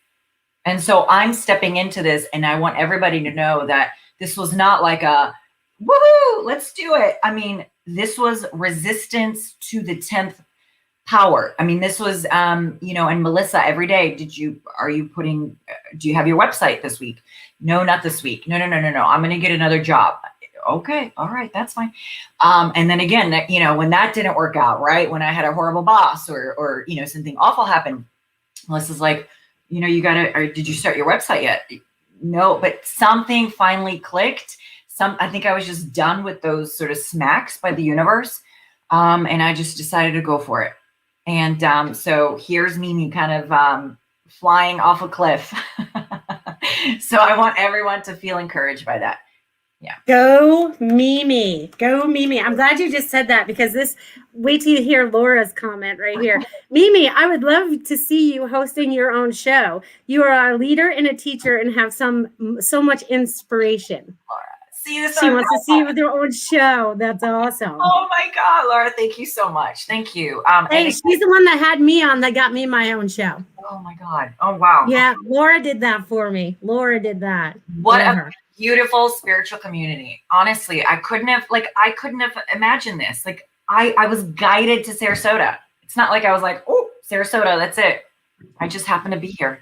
And so I'm stepping into this, and I want everybody to know that this was not like a, woohoo, let's do it. I mean, this was resistance to the 10th power. I mean, this was, and Melissa, every day, do you have your website this week? No, not this week. No. I'm going to get another job. Okay. All right. That's fine. And then again, when that didn't work out, right? When I had a horrible boss or something awful happened, Melissa's like, did you start your website yet? No, but something finally clicked. I think I was just done with those sort of smacks by the universe. And I just decided to go for it. And so here's Mimi kind of flying off a cliff. So I want everyone to feel encouraged by that. Yeah. Go Mimi. Go Mimi. I'm glad you just said that, because wait till you hear Laura's comment right here. Mimi, I would love to see you hosting your own show. You are a leader and a teacher and have so much inspiration. Laura. She wants to see you with your own show. That's awesome. Oh my God, Laura, thank you so much. Thank you. Hey, she's the one that had me on that got me my own show. Oh my God. Oh, wow. Yeah, Laura did that for me. Laura did that. What a beautiful spiritual community. Honestly, I couldn't have imagined this. Like I was guided to Sarasota. It's not like I was like, oh, Sarasota, that's it. I just happened to be here.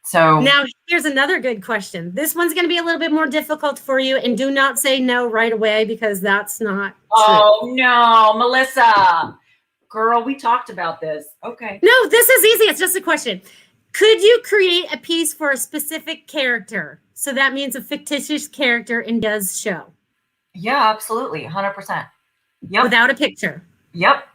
So now here's another good question. This one's going to be a little bit more difficult for you, and do not say no right away, because that's not true. No, Melissa, girl, we talked about this. Okay. No, this is easy. It's just a question. Could you create a piece for a specific character? So that means a fictitious character in Dia's show. Yeah, absolutely. 100%. Yep. Without a picture. Yep.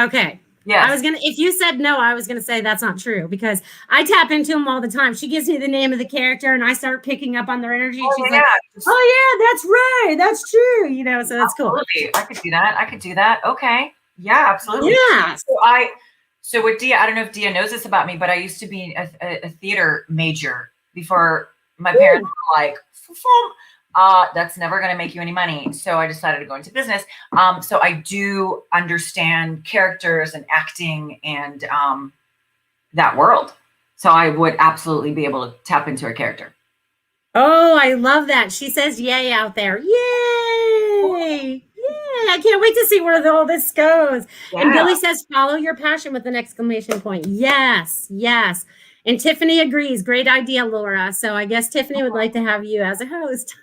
Okay. Yes. If you said no, I was gonna say that's not true because I tap into them all the time. She gives me the name of the character and I start picking up on their energy. She's like, oh yeah, that's right. That's true. You know, so it's cool. I could do that. Okay. Yeah, absolutely. Yeah. So with Dia, I don't know if Dia knows this about me, but I used to be a theater major before my parents were like, that's never going to make you any money. So I decided to go into business. So I do understand characters and acting and that world. So I would absolutely be able to tap into a character. Oh, I love that. She says yay out there. Yay. Yay. I can't wait to see where all this goes. Yeah. And Billy says, follow your passion with an exclamation point. Yes. Yes. And Tiffany agrees. Great idea, Laura. So I guess Tiffany would like to have you as a host.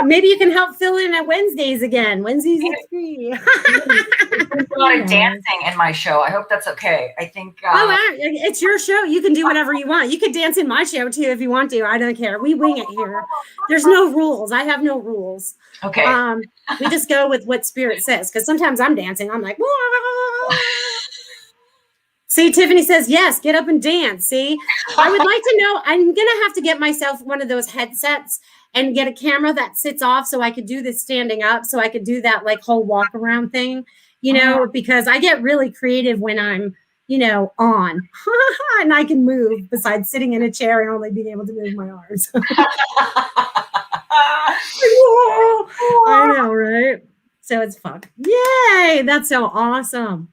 Maybe you can help fill in at Wednesdays again. Wednesdays at 3. There's a lot of dancing in my show. I hope that's okay. I think. It's your show. You can do whatever you want. You could dance in my show too if you want to. I don't care. We wing it here. There's no rules. I have no rules. Okay. We just go with what Spirit says. Because sometimes I'm dancing. I'm like, whoa. See, Tiffany says, yes, get up and dance. See, I would like to know, I'm going to have to get myself one of those headsets and get a camera that sits off so I could do this standing up, so I could do that like whole walk around thing, you know, because I get really creative when I'm, you know, on and I can move besides sitting in a chair and only being able to move my arms. I know, right? So it's fun. Yay. That's so awesome.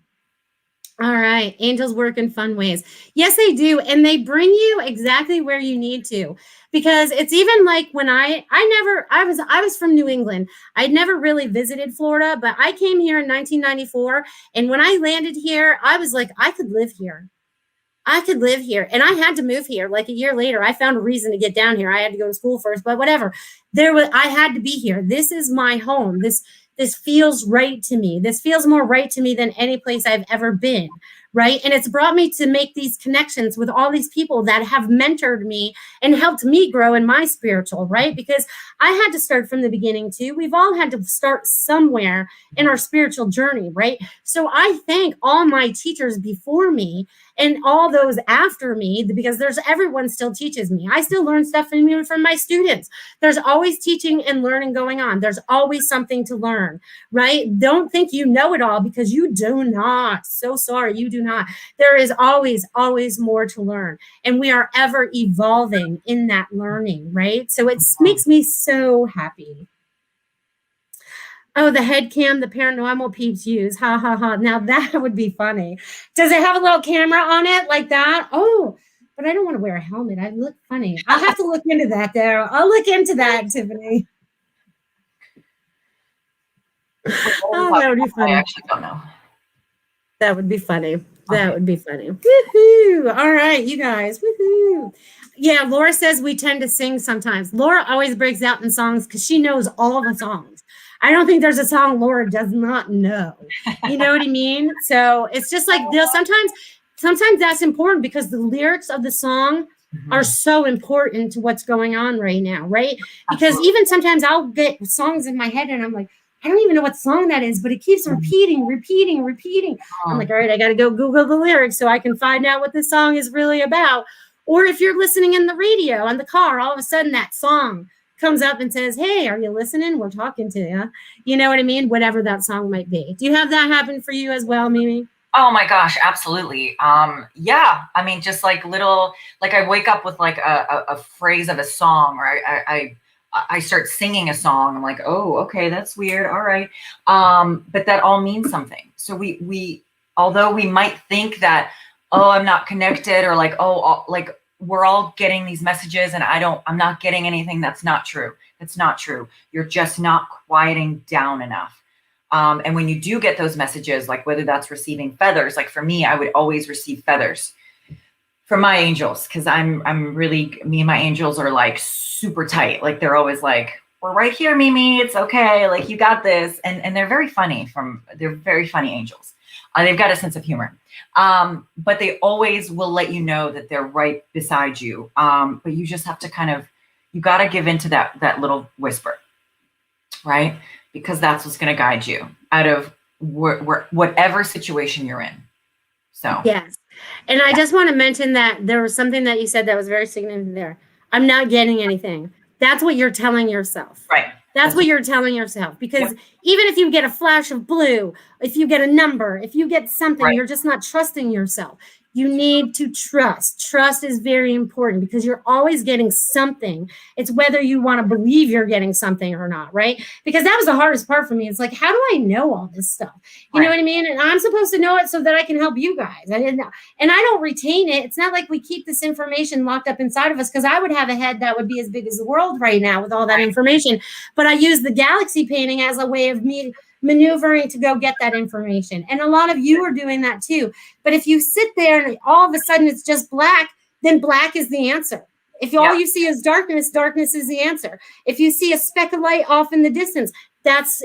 All right. Angels work in fun ways. Yes, they do. And they bring you exactly where you need to, because it's even like when I was from New England. I'd never really visited Florida, but I came here in 1994. And when I landed here, I was like, I could live here. I could live here. And I had to move here. Like a year later, I found a reason to get down here. I had to go to school first, but whatever. I had to be here. This is my home. This feels right to me. This feels more right to me than any place I've ever been, right? And it's brought me to make these connections with all these people that have mentored me and helped me grow in my spiritual, right? Because I had to start from the beginning too. We've all had to start somewhere in our spiritual journey, right? So I thank all my teachers before me and all those after me, because everyone still teaches me. I still learn stuff from my students. There's always teaching and learning going on. There's always something to learn, right? Don't think you know it all, because you do not. So sorry, you do not. There is always, always more to learn. And we are ever evolving in that learning, right? So it makes me so happy. Oh, the head cam the paranormal peeps use. Ha, ha, ha. Now that would be funny. Does it have a little camera on it like that? Oh, but I don't want to wear a helmet. I'd look funny. I'll have to look into that, though. I'll look into that, Tiffany. Oh, that would be funny. I actually don't know. That would be funny. That would be funny. Woohoo. All right, you guys. Woohoo. Yeah, Laura says we tend to sing sometimes. Laura always breaks out in songs because she knows all the songs. I don't think there's a song Laura does not know. You know what I mean? So it's just like, sometimes that's important, because the lyrics of the song are so important to what's going on right now, right? Because even sometimes I'll get songs in my head and I'm like, I don't even know what song that is, but it keeps repeating. I'm like, all right, I got to go Google the lyrics so I can find out what this song is really about. Or if you're listening in the radio on the car, all of a sudden that song comes up and says, hey, are you listening? We're talking to you. You know what I mean? Whatever that song might be. Do you have that happen for you as well, Mimi? Oh my gosh, absolutely. Yeah. I mean, just like I wake up with like a phrase of a song, or I start singing a song. I'm like, oh, okay, that's weird. All right. But that all means something. So we although we might think that, oh, I'm not connected, or like, oh, like, we're all getting these messages and I'm not getting anything. That's not true. That's not true. You're just not quieting down enough. And when you do get those messages, like whether that's receiving feathers, like for me, I would always receive feathers from my angels. Cause I'm really, me and my angels are like super tight. Like they're always like, we're right here, Mimi. It's okay. Like you got this. And they're very funny they're very funny angels. They've got a sense of humor. But they always will let you know that they're right beside you. But you just have to you got to give into that little whisper, right? Because that's what's going to guide you out of whatever situation you're in. So yes. And I just want to mention that there was something that you said that was very significant there. I'm not getting anything. That's what you're telling yourself. Right. That's what you're telling yourself. Because even if you get a flash of blue, if you get a number, if you get something, you're just not trusting yourself. You need to trust. Trust is very important because you're always getting something. It's whether you want to believe you're getting something or not, right? Because that was the hardest part for me. It's like, how do I know all this stuff? You know what I mean? And I'm supposed to know it so that I can help you guys. I didn't know. And I don't retain it. It's not like we keep this information locked up inside of us, because I would have a head that would be as big as the world right now with all that information. But I use the galaxy painting as a way of me maneuvering to go get that information. And a lot of you are doing that too. But if you sit there and all of a sudden it's just black, then black is the answer. If all you see is darkness, darkness is the answer. If you see a speck of light off in the distance, that's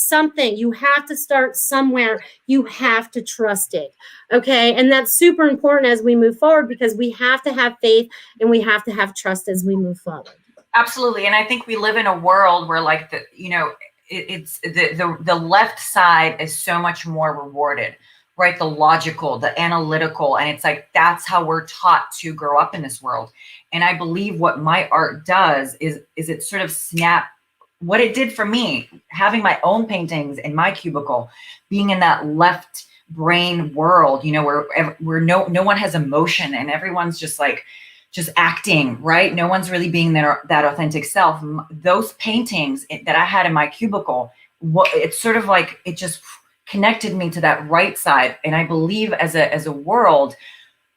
something. You have to start somewhere. You have to trust it. Okay. And that's super important as we move forward, because we have to have faith and we have to have trust as we move forward. Absolutely. And I think we live in a world where, like, it's the left side is so much more rewarded, right? The logical, the analytical. And it's like, that's how we're taught to grow up in this world. And I believe what my art does is it sort of what it did for me, having my own paintings in my cubicle, being in that left brain world, where no one has emotion and everyone's just acting, right? No one's really being that authentic self. Those paintings that I had in my cubicle, it's sort of like it just connected me to that right side. And I believe as a world,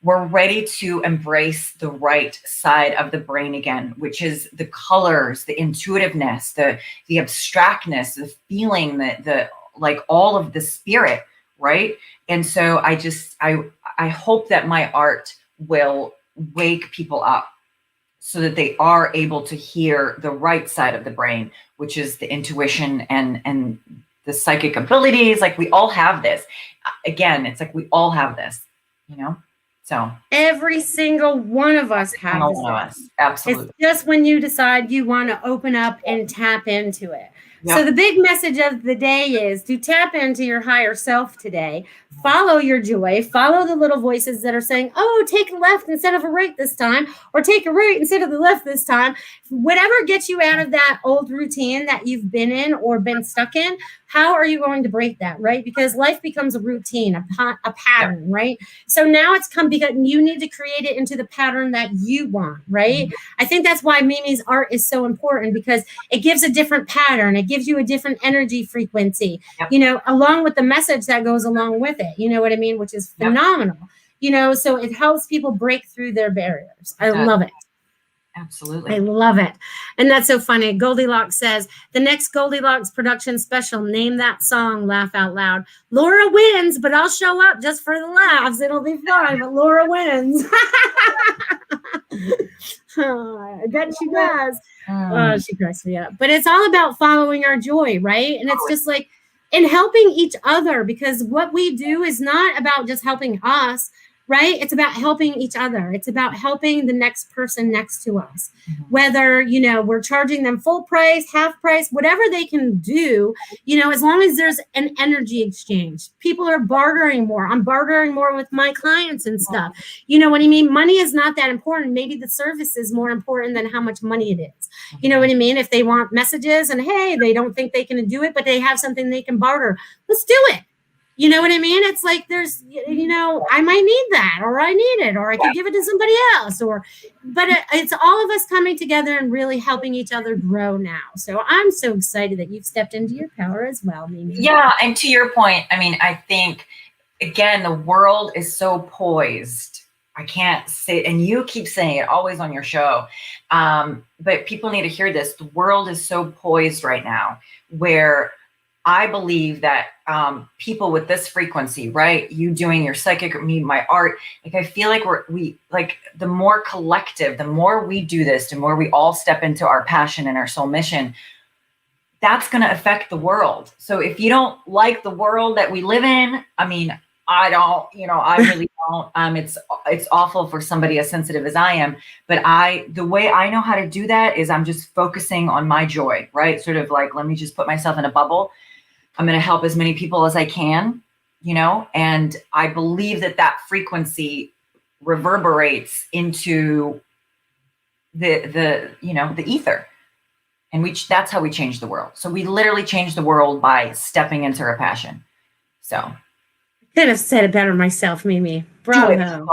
we're ready to embrace the right side of the brain again, which is the colors, the intuitiveness, the abstractness, the feeling, the like all of the spirit, right? And so I hope that my art will wake people up so that they are able to hear the right side of the brain, which is the intuition and the psychic abilities. Like, we all have this. Again, it's like we all have this, So every single one of us has one of us. Absolutely. It's just when you decide you want to open up and tap into it. So the big message of the day is to tap into your higher self today. Follow your joy. Follow the little voices that are saying, oh, take a left instead of a right this time, or take a right instead of the left this time. Whatever gets you out of that old routine that you've been in or been stuck in, how are you going to break that, right? Because life becomes a routine, a pattern, right? So now it's come because you need to create it into the pattern that you want, right? I think that's why Mimi's art is so important, because it gives a different pattern. It gives you a different energy frequency, along with the message that goes along with it, you know what I mean? Which is phenomenal, so it helps people break through their barriers. I love it. Absolutely. I love it. And that's so funny. Goldylocks says, the next Goldylocks production special, name that song, laugh out loud. Laura wins, but I'll show up just for the laughs. It'll be fine, but Laura wins. I bet she does. Oh, she cracks me up. But it's all about following our joy, right? And it's just like, and helping each other, because what we do is not about just helping us, right? It's about helping each other. It's about helping the next person next to us. Whether, we're charging them full price, half price, whatever they can do, as long as there's an energy exchange. People are bartering more. I'm bartering more with my clients and stuff. You know what I mean? Money is not that important. Maybe the service is more important than how much money it is. You know what I mean? If they want messages and, hey, they don't think they can do it, but they have something they can barter, let's do it. You know what I mean? It's like there's, I might need that, or I need it, or I could give it to somebody else, but it's all of us coming together and really helping each other grow now. So I'm so excited that you've stepped into your power as well, Mimi. Yeah. And to your point, I think, again, the world is so poised. I can't say, and you keep saying it always on your show, but people need to hear this. The world is so poised right now, where I believe that people with this frequency, right? You doing your psychic, or me, my art, like, I feel like we the more collective, the more we do this, the more we all step into our passion and our soul mission, that's going to affect the world. So if you don't like the world that we live in, I don't, I really don't. It's awful for somebody as sensitive as I am, but the way I know how to do that is I'm just focusing on my joy, right? Sort of like, let me just put myself in a bubble. I'm going to help as many people as I can, you know, and I believe that that frequency reverberates into the you know, the ether. And that's how we change the world. So we literally change the world by stepping into our passion. So could have said it better myself, Mimi. Bravo.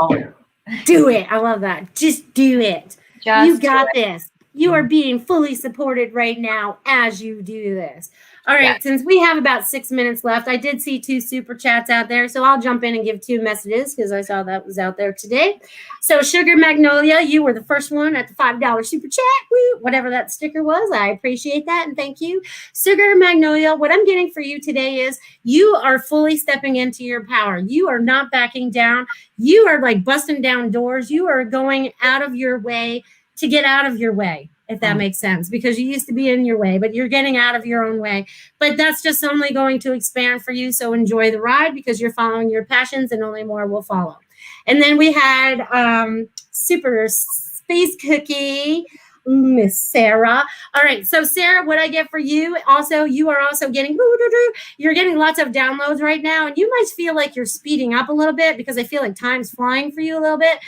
Do it. I love that. Just do it. You got this. You are being fully supported right now as you do this. All right. Yes. Since we have about 6 minutes left, I did see 2 super chats out there. So I'll jump in and give 2 messages because I saw that was out there today. So Sugar Magnolia, you were the first one at the $5 super chat. Woo, whatever that sticker was. I appreciate that. And thank you. Sugar Magnolia, what I'm getting for you today is you are fully stepping into your power. You are not backing down. You are like busting down doors. You are going out of your way to get out of your way, if that makes sense, because you used to be in your way, but you're getting out of your own way. But that's just only going to expand for you. So enjoy the ride because you're following your passions and only more will follow. And then we had Super Space Cookie, Miss Sarah. All right. So Sarah, what I get for you also, you are also getting, you're getting lots of downloads right now. And you might feel like you're speeding up a little bit because I feel like time's flying for you a little bit.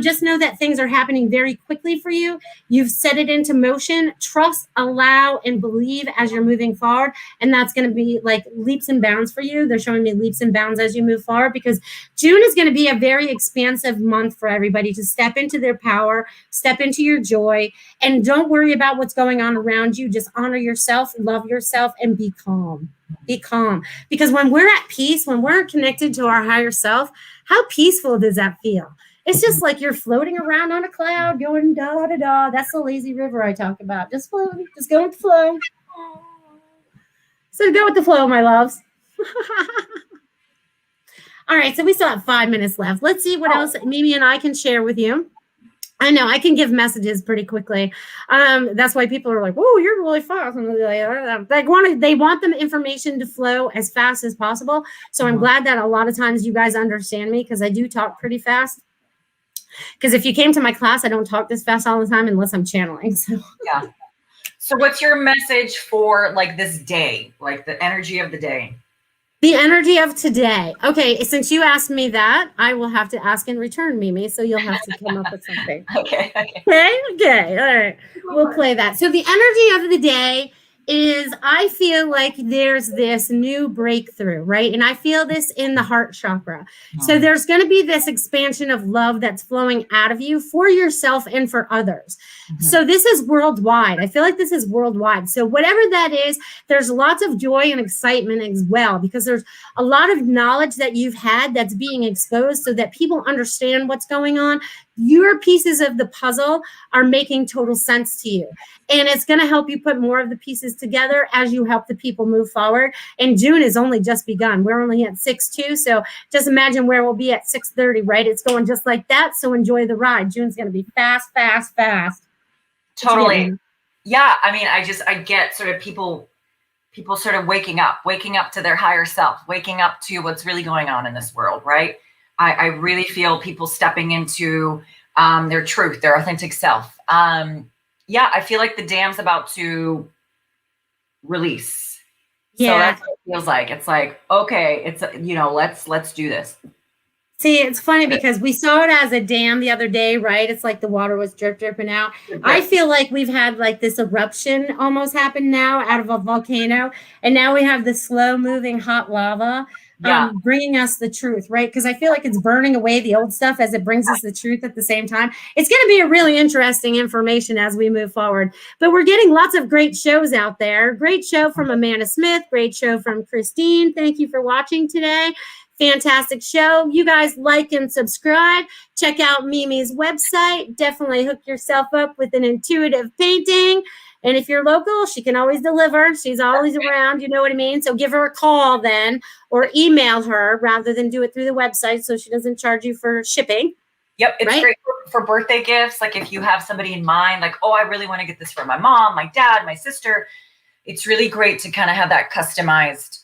Just know that things are happening very quickly for you. You've set it into motion. Trust, allow, and believe as you're moving forward. And that's going to be like leaps and bounds for you. They're showing me leaps and bounds as you move forward because June is going to be a very expansive month for everybody to step into their power, step into your joy, and don't worry about what's going on around you. Just honor yourself, love yourself, and be calm. Be calm. Because when we're at peace, when we're connected to our higher self, how peaceful does that feel? It's just like you're floating around on a cloud going da da da. That's the lazy river I talk about. Just floating, just go with the flow. So go with the flow, my loves. All right, so we still have 5 minutes left. Let's see what else Mimi and I can share with you. I know I can give messages pretty quickly. That's why people are like, "Whoa, you're really fast." They want the information to flow as fast as possible. So I'm glad that a lot of times you guys understand me because I do talk pretty fast. Because if you came to my class, I don't talk this fast all the time unless I'm channeling. So yeah. So what's your message for like this day, like the energy of the day? The energy of today. Okay, since you asked me that, I will have to ask in return, Mimi. So you'll have to come up with something. Okay. Okay. All right. We'll play that. So the energy of the day is I feel like there's this new breakthrough, right? And I feel this in the heart chakra. So there's going to be this expansion of love that's flowing out of you for yourself and for others. So this is worldwide. I feel like this is worldwide. So whatever that is, there's lots of joy and excitement as well, because there's a lot of knowledge that you've had that's being exposed so that people understand what's going on. Your pieces of the puzzle are making total sense to you. And it's going to help you put more of the pieces together as you help the people move forward. And June has only just begun. We're only at 6:02. So just imagine where we'll be at 6:30, right? It's going just like that. So enjoy the ride. June's going to be fast, fast, fast. Totally. Yeah. I mean, I get sort of people sort of waking up to their higher self, waking up to what's really going on in this world, right? I really feel people stepping into their truth, their authentic self. Yeah, I feel like the dam's about to release. Yeah. So that's what it feels like. It's like, okay, it's, let's do this. See, it's funny because we saw it as a dam the other day, right? It's like the water was dripping out. I feel like we've had like this eruption almost happen now out of a volcano. And now we have the slow moving hot lava. Bringing us the truth, right? Because I feel like it's burning away the old stuff as it brings us the truth at the same time. It's going to be a really interesting information as we move forward. But we're getting lots of great shows out there. Great show from Amanda Smith. Great show from Christine. Thank you for watching today. Fantastic show. You guys like and subscribe. Check out Mimi's website. Definitely hook yourself up with an intuitive painting. And if you're local, she can always deliver. She's always around. You know what I mean? So give her a call then or email her rather than do it through the website so she doesn't charge you for shipping. Yep. It's great for birthday gifts. Like if you have somebody in mind, like, oh, I really want to get this for my mom, my dad, my sister. It's really great to kind of have that customized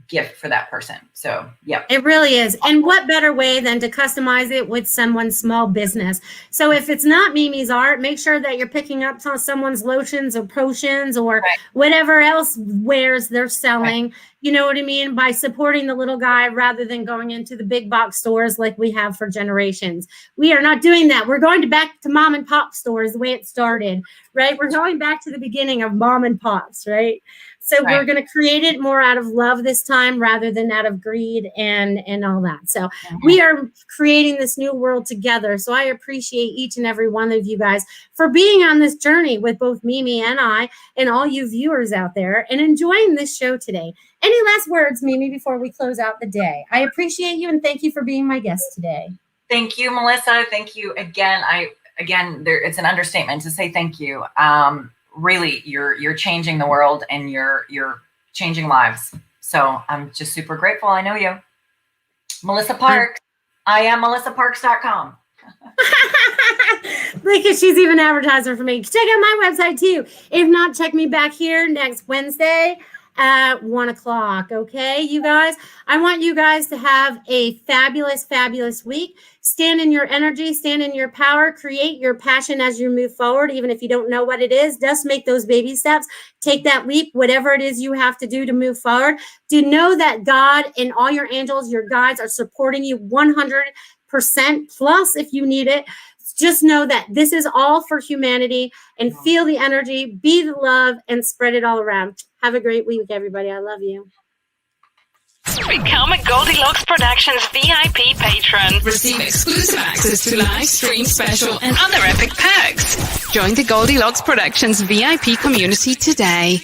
gift for that person. So, yeah. It really is. And what better way than to customize it with someone's small business? So if it's not Mimi's art, make sure that you're picking up someone's lotions or potions or whatever else wares they're selling. You know what I mean? By supporting the little guy rather than going into the big box stores like we have for generations. We are not doing that. We're going back to mom and pop stores the way it started, right? We're going back to the beginning of mom and pops, right? So we're going to create it more out of love this time rather than out of greed and all that. So we are creating this new world together. So I appreciate each and every one of you guys for being on this journey with both Mimi and I and all you viewers out there and enjoying this show today. Any last words, Mimi, before we close out the day? I appreciate you and thank you for being my guest today. Thank you, Melissa. Thank you again. It's an understatement to say thank you. Really, you're changing the world and you're changing lives. So I'm just super grateful. I know you. Melissa Parks. I am melissaparks.com. Look, she's even advertising for me. Check out my website too. If not, check me back here next Wednesday at 1:00. Okay, you guys, I want you guys to have a fabulous, fabulous week. Stand in your energy, stand in your power, create your passion as you move forward. Even if you don't know what it is, just make those baby steps. Take that leap, whatever it is you have to do to move forward. Do know that God and all your angels, your guides are supporting you 100% plus if you need it. Just know that this is all for humanity and feel the energy, be the love, and spread it all around. Have a great week, everybody. I love you. Become a Goldylocks Productions VIP patron. Receive exclusive access to live stream special and other epic perks. Join the Goldylocks Productions VIP community today.